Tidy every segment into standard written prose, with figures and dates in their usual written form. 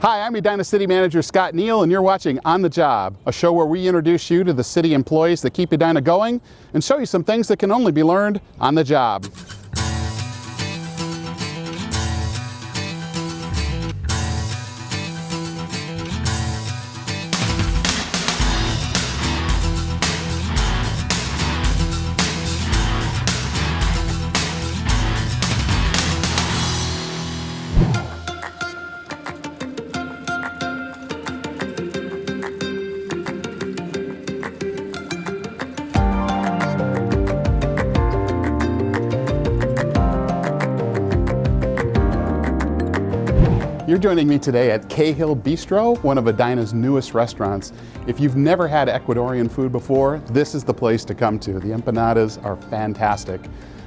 Hi, I'm Edina City Manager Scott Neal, and you're watching On the Job, a show where we introduce you to the city employees that keep Edina going and show you some things that can only be learned on the job. You're joining me today at Cahill Bistro, one of Edina's newest restaurants. If you've never had Ecuadorian food before, this is the place to come to. The empanadas are fantastic.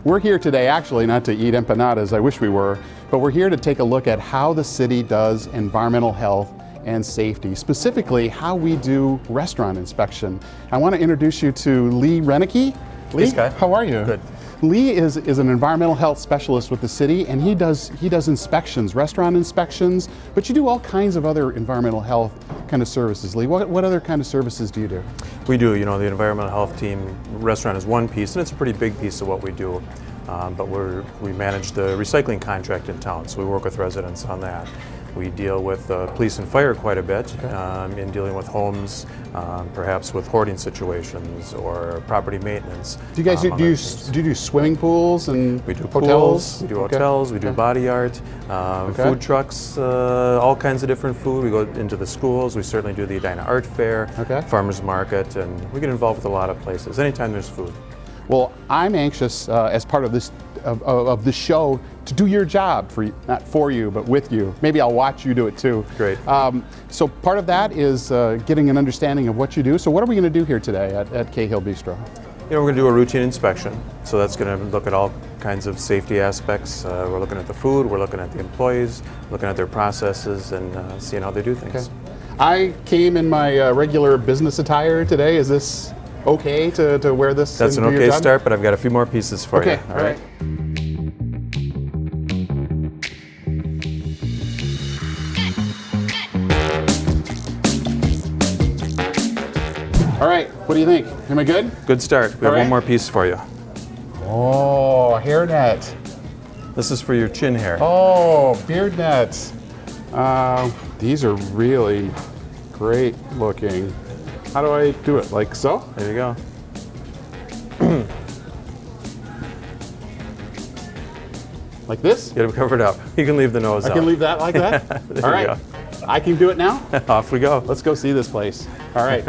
We're here today actually not to eat empanadas, I wish we were, but we're here to take a look at how the city does environmental health and safety, specifically how we do restaurant inspection. I want to introduce you to Lee Renicky. Lee, hey, Scott. How are you? Good. Lee is an environmental health specialist with the city, and he does inspections, restaurant inspections, but you do all kinds of other environmental health kind of services. Lee, what other kind of services do you do? We do, the environmental health team, restaurant is one piece, and it's a pretty big piece of what we do. But we manage the recycling contract in town, so we work with residents on that. We deal with police and fire quite a bit in dealing with homes, perhaps with hoarding situations or property maintenance. Do you guys do you do swimming pools and we do hotels? Pools, we do hotels, we do body art, food trucks, all kinds of different food. We go into the schools. We certainly do the Edina Art Fair, farmers market, and we get involved with a lot of places. Anytime there's food. Well, I'm anxious as part of this show to do your job not for you, but with you. Maybe I'll watch you do it too. Great. So part of that is getting an understanding of what you do. So what are we going to do here today at Cahill Bistro? We're going to do a routine inspection. So that's going to look at all kinds of safety aspects. We're looking at the food, we're looking at the employees, looking at their processes, and seeing how they do things. Okay. I came in my regular business attire today. Is this okay to wear this? That's an okay start, but I've got a few more pieces for you. All right. All right, what do you think? Am I good? Good start. We have one more piece for you. Oh, hair net. This is for your chin hair. Oh, beard nets. These are really great looking. How do I do it? Like so? There you go. Like this? Get them covered up. You can leave the nose out. I can leave that like that? All right. Go. I can do it now? Off we go. Let's go see this place. All right.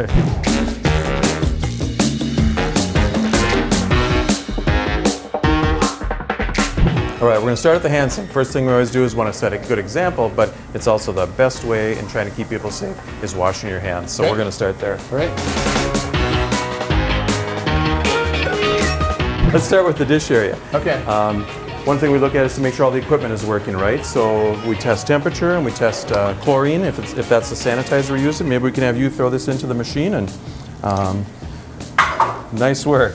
All right, we're going to start at the hand sink. First thing we always do is want to set a good example, but it's also the best way in trying to keep people safe is washing your hands. So we're going to start there. All right. Let's start with the dish area. Okay. One thing we look at is to make sure all the equipment is working right. So we test temperature and we test chlorine. If that's the sanitizer we're using, maybe we can have you throw this into the machine and nice work.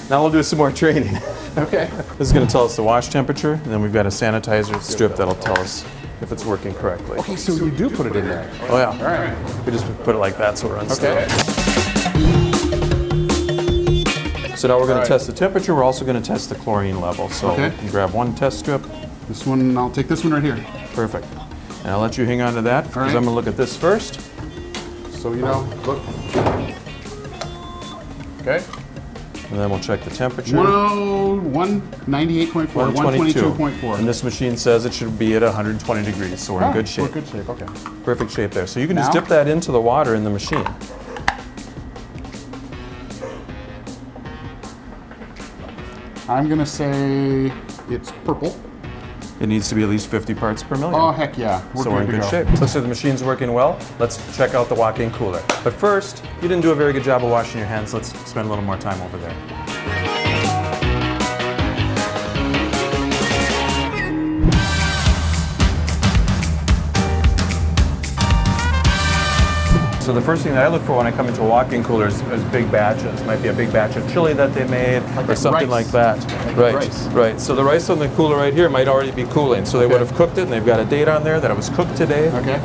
Now we'll do some more training. Okay. This is going to tell us the wash temperature, and then we've got a sanitizer strip that'll tell us if it's working correctly. Okay, so you do put it in there. Oh yeah. All right. We just put it like that so it runs through. Okay. So now we're going to test the temperature. We're also going to test the chlorine level. So we can grab one test strip. This one, I'll take this one right here. Perfect. And I'll let you hang on to that because I'm going to look at this first. So look. Okay. And then we'll check the temperature. 198.4, 122.4. And this machine says it should be at 120 degrees, so we're in good shape. We're in good shape, okay. Perfect shape there. So you can just dip that into the water in the machine. I'm going to say it's purple. It needs to be at least 50 parts per million. Oh, heck yeah. So we're in good shape. Looks like the machine's working well. Let's check out the walk-in cooler. But first, you didn't do a very good job of washing your hands. Let's spend a little more time over there. So the first thing that I look for when I come into a walk-in cooler is big batches. Might be a big batch of chili that they made or something like that. Right. So the rice on the cooler right here might already be cooling. So they would have cooked it, and they've got a date on there that it was cooked today. Okay.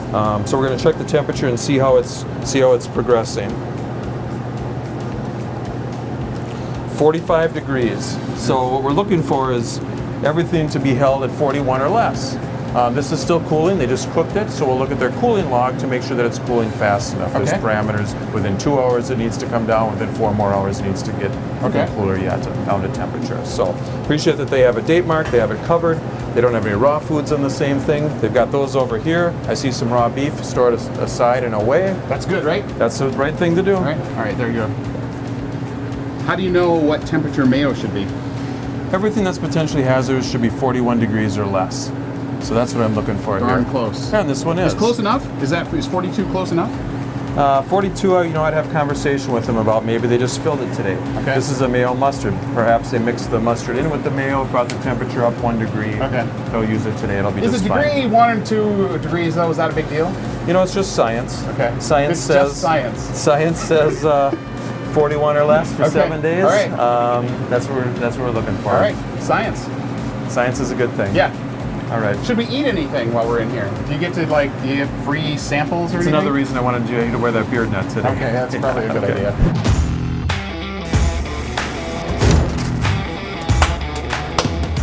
So we're going to check the temperature and see how it's progressing. 45 degrees. So what we're looking for is everything to be held at 41 or less. This is still cooling, they just cooked it, so we'll look at their cooling log to make sure that it's cooling fast enough. There's parameters, within 2 hours it needs to come down, within 4 more hours it needs to get cooler yet, down to temperature. So appreciate that they have a date mark, they have it covered, they don't have any raw foods on the same thing. They've got those over here. I see some raw beef stored aside and away. That's good, right? That's the right thing to do. All right, there you go. How do you know what temperature mayo should be? Everything that's potentially hazardous should be 41 degrees or less. So that's what I'm looking for here. Darn close. Yeah, and this one is. Is close enough? Is 42 close enough? 42, I'd have conversation with them about maybe they just filled it today. Okay. This is a mayo mustard. Perhaps they mixed the mustard in with the mayo, brought the temperature up 1 degree. Okay. They'll use it today. It'll be just fine. Is a degree 1 and 2 degrees though? Is that a big deal? It's just science. Okay. Science It's says. just science. Science says 41 or less for 7 days. All right. That's what we're looking for. All right. Science. Science is a good thing. Yeah. All right. Should we eat anything while we're in here? Do you get to do you get free samples or That's anything? another reason I wanted you to wear that beard net today. Okay, that's probably a good idea.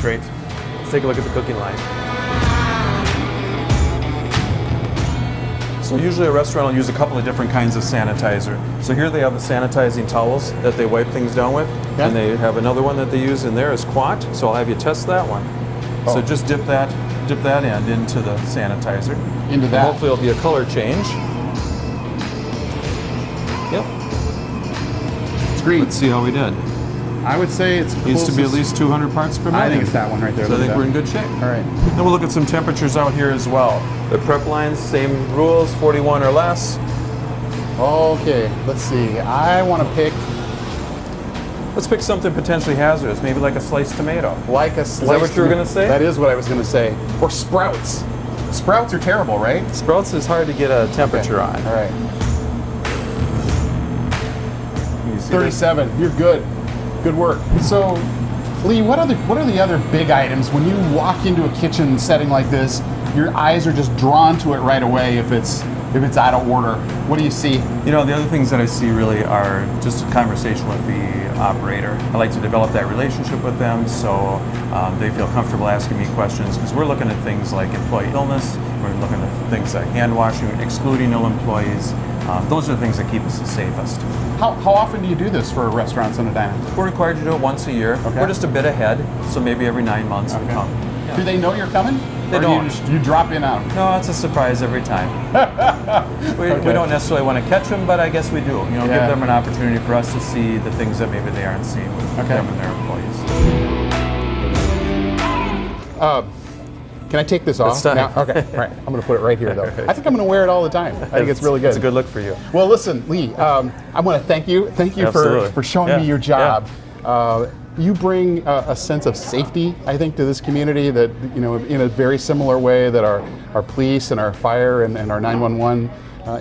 Great. Let's take a look at the cooking line. So usually a restaurant will use a couple of different kinds of sanitizer. So here they have the sanitizing towels that they wipe things down with, and they have another one that they use in there is Quat. So I'll have you test that one. So just dip that end into the sanitizer. Into that. Hopefully it'll be a color change. Yep. It's green. Let's see how we did. I would say it's Needs to be at least 200 parts per million. I think it's that one right there. So I think we're in good shape. All right. Then we'll look at some temperatures out here as well. The prep lines, same rules, 41 or less. Okay, let's see. I want to pick Let's pick something potentially hazardous, maybe like a sliced tomato. like a sliced. Is that what you were going to say? That is what I was going to say. Or sprouts. Sprouts are terrible, right? Sprouts is hard to get a temperature on. All right. You see 37. You're good. Good work. So, Lee, what are the other big items when you walk into a kitchen setting like this? Your eyes are just drawn to it right away if it's out of order. What do you see? The other things that I see really are just a conversation with the operator. I like to develop that relationship with them so they feel comfortable asking me questions, because we're looking at things like employee illness, we're looking at things like hand washing, excluding ill employees. Those are the things that keep us the safest. How often do you do this for restaurants in Edina? We're required to do it once a year. Okay. We're just a bit ahead, so maybe every 9 months we come. Do they know you're coming? They Or don't. You drop in on them? No, it's a surprise every time. We don't necessarily want to catch them, but I guess we do. Give them an opportunity for us to see the things that maybe they aren't seeing with them and their employees. Can I take this off? It's time. Now? Okay, all right. I'm going to put it right here, though. I think I'm going to wear it all the time. I think it's really good. It's a good look for you. Well, listen, Lee, I want to thank you. Thank you for showing me your job. You bring a sense of safety, I think, to this community that, in a very similar way that our police and our fire and our 911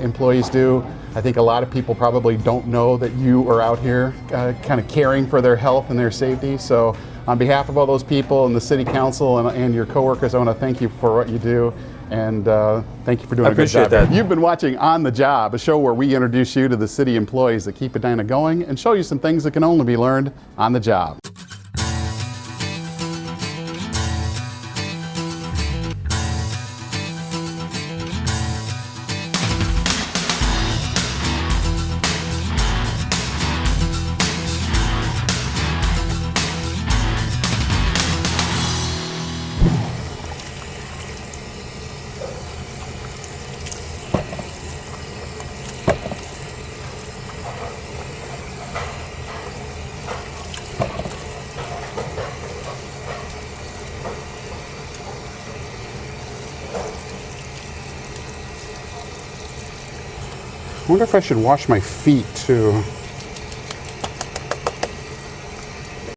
employees do. I think a lot of people probably don't know that you are out here kind of caring for their health and their safety. So on behalf of all those people and the city council and your coworkers, I want to thank you for what you do. And thank you for doing a good job. I appreciate that. You've been watching On the Job, a show where we introduce you to the city employees that keep Edina going and show you some things that can only be learned on the job. I wonder if I should wash my feet too.